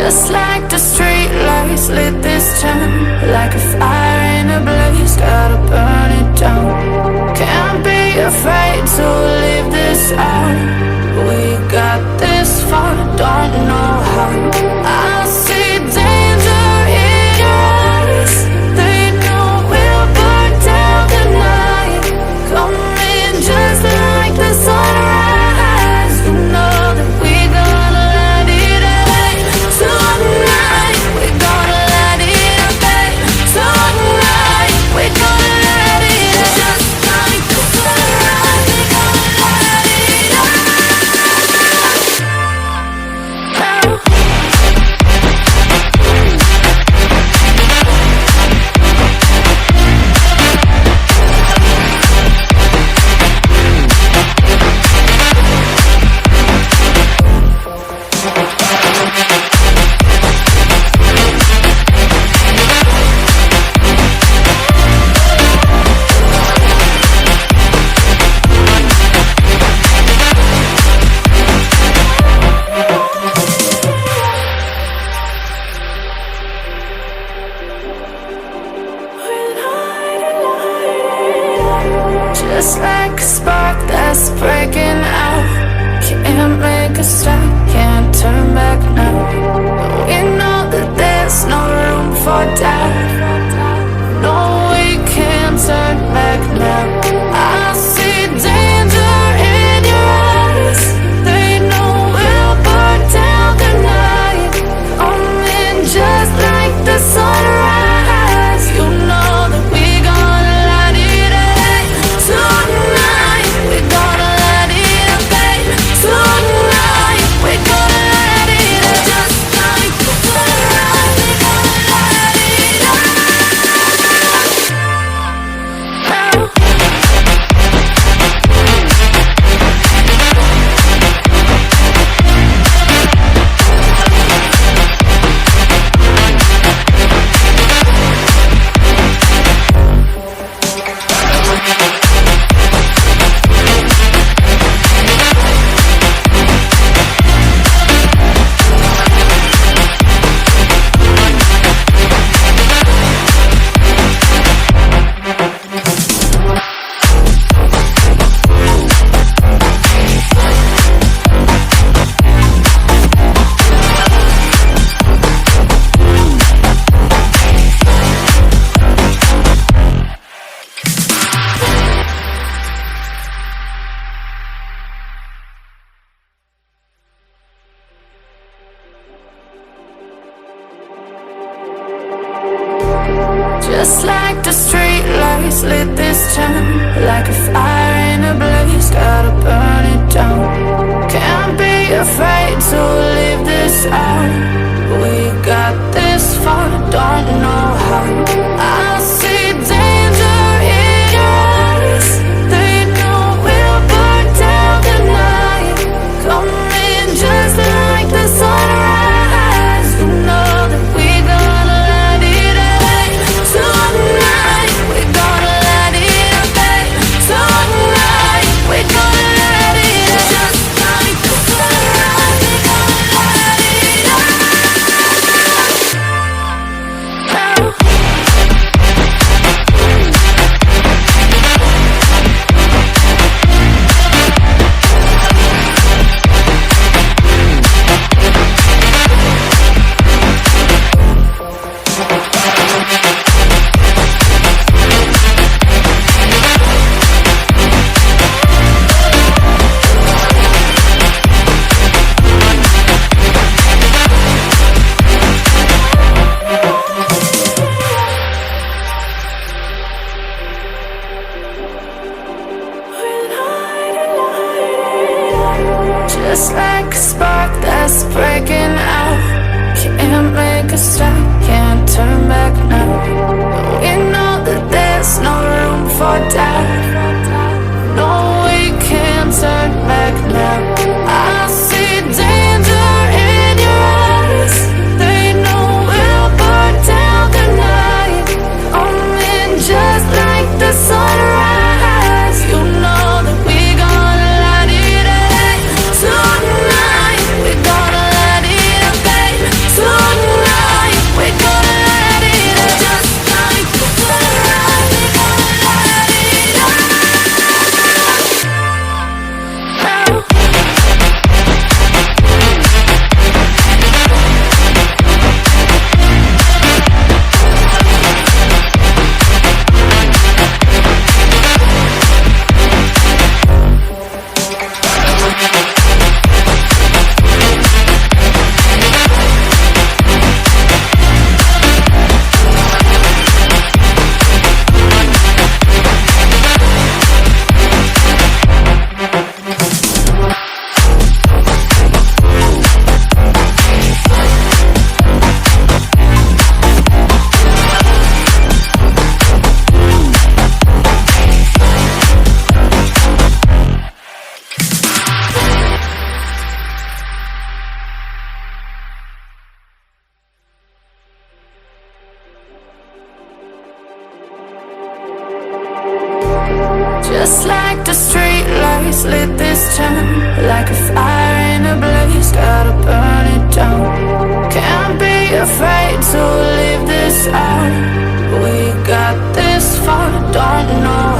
Just like the street lights lit this town, like a fire in a blaze, gotta burn it down. Can't be afraid to leave this out. We got this far, don't know how. I see danger in your eyes. They know we'll burn down the night. Coming just like the sunrise. You know that we gonna let it out. Tonight we're gonna let it out. Tonight we're gonna let it out. Just like the sunrise, we're gonna let it out. Just like a spark that's breaking out. Can't make a stop, can't turn back now. We know that there's no room for doubt. No, we can't turn back now. I see danger in your eyes. They know we'll burn down the night. Coming just like the sunrise. You know that we gonna let it out. Tonight we're gonna let it out. Tonight we're gonna let it out. Just like the sunrise, we're gonna let it out. Just like the street lights lit this town, like a fire in a blaze, gotta burn it down. Can't be afraid to leave this out. We got this far, don't know how. I see danger in your eyes. They know we'll burn down the night. Coming just like the sunrise. You know that we gonna let it out. Tonight we're gonna let it out. Tonight we're gonna let it out. Just like the sunrise, we're gonna let it out. Just like a spark that's breaking out. Can't make a stop, can't turn back now. We know that there's no room for doubt. No, we can't turn back now. I see danger in your eyes. They know we'll burn down the night. Coming just like the sunrise. You know that we gonna let it out. Tonight we're gonna let it out. Just like the street lights lit this town, like a fire in a blaze, gotta burn it down. Can't be afraid to leave this out. We got this far, don't know